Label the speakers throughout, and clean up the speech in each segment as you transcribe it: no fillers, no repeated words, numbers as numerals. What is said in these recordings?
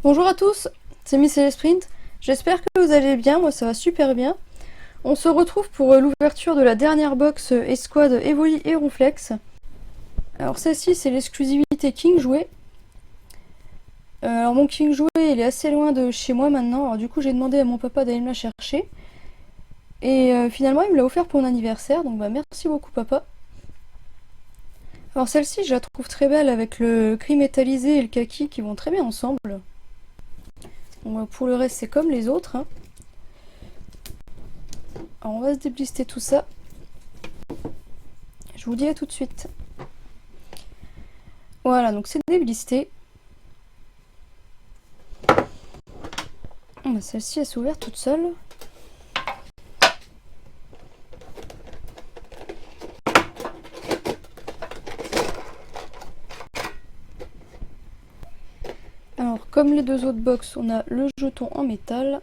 Speaker 1: Bonjour à tous, c'est Miss Sprint. J'espère que vous allez bien, moi ça va super bien. On se retrouve pour l'ouverture de la dernière box Escouade Evoli et Ronflex. Alors celle-ci c'est l'exclusivité King Jouet. Alors mon King Jouet il est assez loin de chez moi maintenant, alors du coup j'ai demandé à mon papa d'aller me la chercher. Et finalement il me l'a offert pour mon anniversaire, donc bah merci beaucoup papa. Alors celle-ci je la trouve très belle avec le gris métallisé et le kaki qui vont très bien ensemble. Bon, pour le reste c'est comme les autres. Alors on va se déblister tout ça. Je vous dis à tout de suite. Voilà, donc c'est déblisté. Celle-ci elle s'est ouverte toute seule. Alors comme les deux autres box, on a le jeton en métal.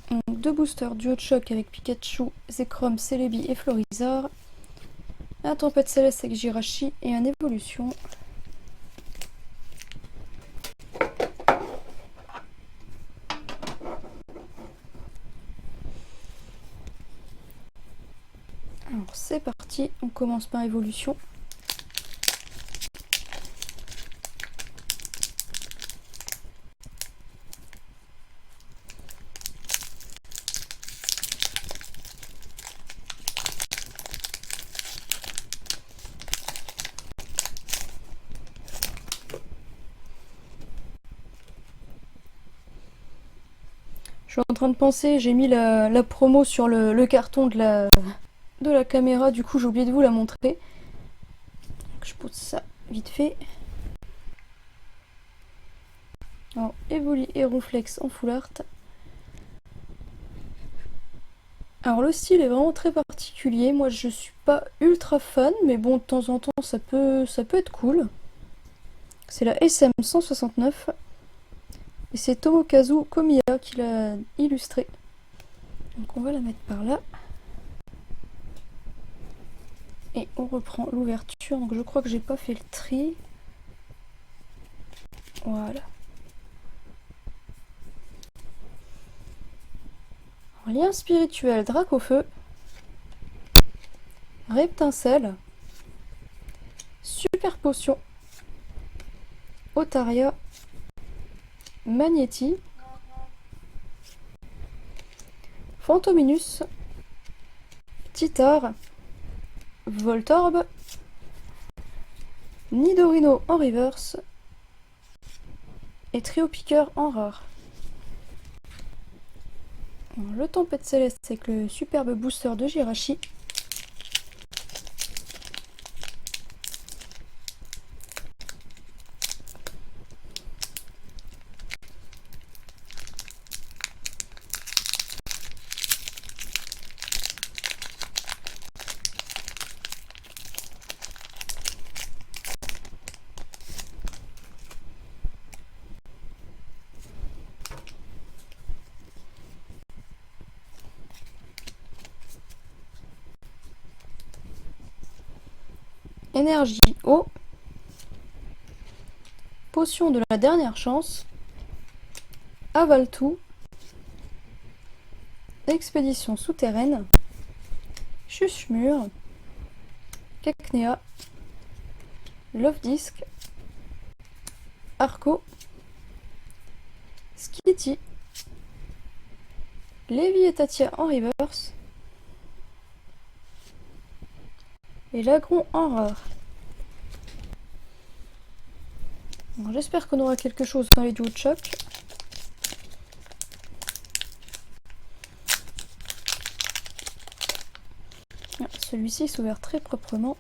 Speaker 1: Donc, deux boosters duo de choc avec Pikachu, Zekrom, Celebi et Florizard. Un tempête céleste avec Jirachi et un évolution. Alors c'est parti, on commence par évolution. Je suis en train de penser, j'ai mis la promo sur le carton de la caméra, du coup j'ai oublié de vous la montrer. Donc, je pose ça vite fait. Alors, Evoli et Ronflex en full art. Alors le style est vraiment très particulier, moi je suis pas ultra fan, mais bon de temps en temps ça peut être cool. C'est la SM 169 et c'est Tomokazu Komiya qui l'a illustré. Donc on va la mettre par là. Et on reprend l'ouverture, donc je crois que j'ai pas fait le tri. Voilà. Lien spirituel, Dracofeu, Reptincelle, Super Potion, Otaria, Magnéti, Fantominus, Titar, Voltorb, Nidorino en reverse et Trio Piqueur en rare. Le tempête céleste avec le superbe booster de Jirachi. Énergie eau. Potion de la dernière chance. Avale tout. Expédition souterraine. Chuchemur. Cacnea. Love Disc. Arco. Skitty. Lévi et Tatia en reverse. Et Lagron en rare. Bon, j'espère qu'on aura quelque chose dans les duos de choc. Celui-ci s'ouvre très proprement.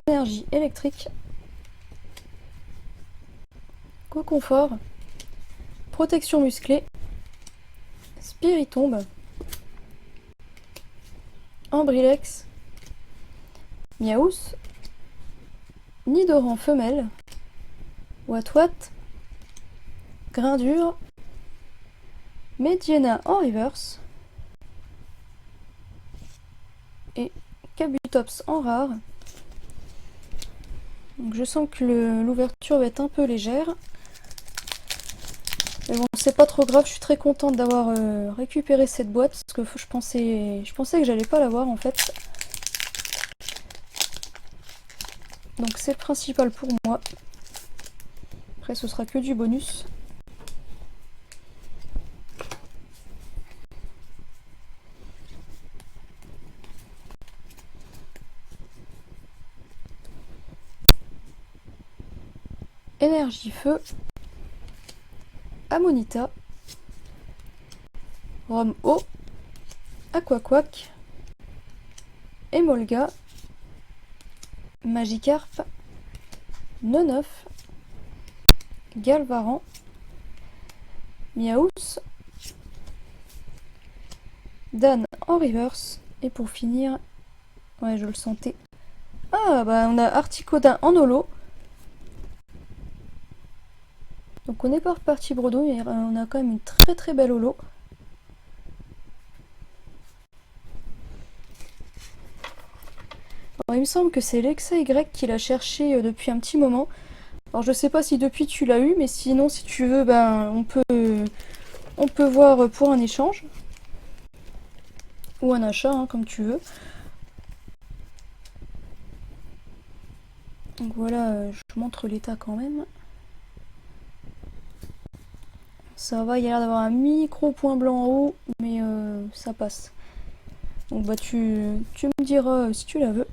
Speaker 1: Énergie électrique, Coconfort, protection musclée, Spiritombe, Ambrilex, Miaous, Nidoran femelle, Watwat, Grindure, Mediena en reverse et Kabutops en rare. Donc je sens que l'ouverture va être un peu légère. Mais bon, c'est pas trop grave, je suis très contente d'avoir récupéré cette boîte parce que je pensais que j'allais pas l'avoir en fait. Donc c'est principal pour moi. Après ce sera que du bonus. Énergie feu, Amonita, Rome eau, Aquaquack, Emolga, Magikarp, Noneuf, Galvaran, Miaous, Dan en reverse, et pour finir, ouais je le sentais, ah bah on a Articodin en holo. Donc on n'est pas reparti bredouille, mais on a quand même une très très belle holo. Alors, il me semble que c'est Lexa Y qui l'a cherché depuis un petit moment. Alors je sais pas si depuis tu l'as eu, mais sinon si tu veux, ben on peut voir pour un échange. Ou un achat, hein, comme tu veux. Donc voilà, je montre l'état quand même. Ça va, il y a l'air d'avoir un micro point blanc en haut, mais ça passe. Donc bah tu me diras si tu la veux.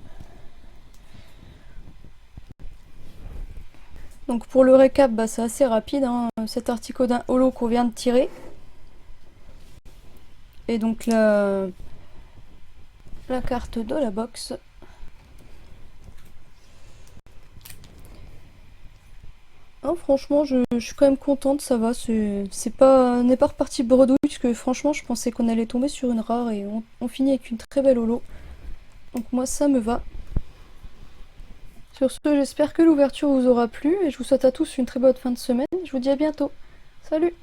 Speaker 1: Donc pour le récap, bah, c'est assez rapide, hein. Cet Articodin holo qu'on vient de tirer. Et donc la carte de la box. Hein, franchement, je suis quand même contente, ça va. On n'est pas reparti bredouille, parce que franchement, je pensais qu'on allait tomber sur une rare et on finit avec une très belle holo. Donc moi, ça me va. Sur ce, j'espère que l'ouverture vous aura plu et je vous souhaite à tous une très bonne fin de semaine. Je vous dis à bientôt. Salut!